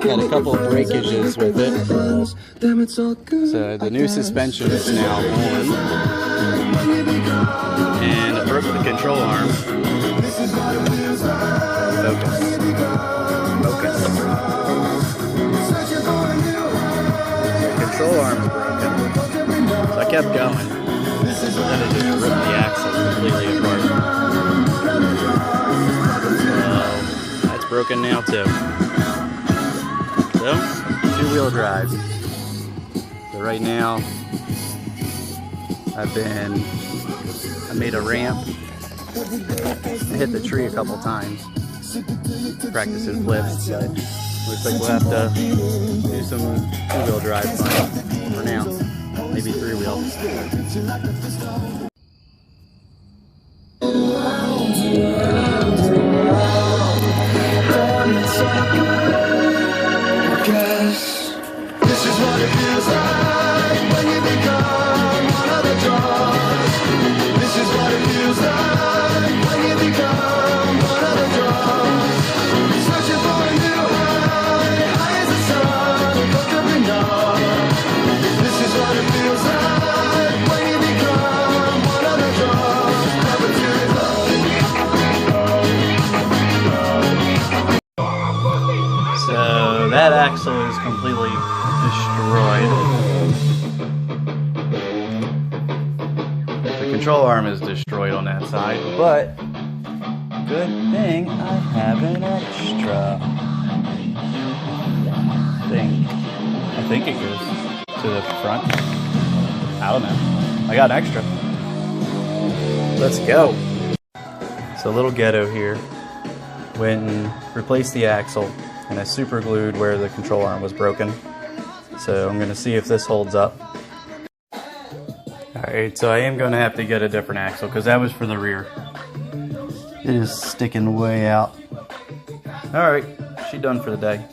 Got a couple of breakages with it. So the new suspension is now on. And I broke the control arm. Focus. Focus. The control arm's broken. So I kept going. Then it just ripped the axle completely apart. That's broken now too. So, two-wheel drive. So right now, I made a ramp. I hit the tree a couple times. Practice with lifts, but looks like we'll have to do some two-wheel drive fun for now. Maybe three-wheel. This is what it feels like when you become one of the dogs. This is what it feels like when you become one of the dogs. Searching for a new high, high as the sun, look up and down. This is what it feels like when you become one of the dogs. Never too So that axle is completely destroyed. The control arm is destroyed on that side, but good thing I have an extra thing. I think it goes to the front. I don't know. I got an extra. Let's go. It's a little ghetto here. Went and replaced the axle, and I super glued where the control arm was broken. So I'm going to see if this holds up. Alright, so I am going to have to get a different axle because that was for the rear. It is sticking way out. Alright, she done for the day.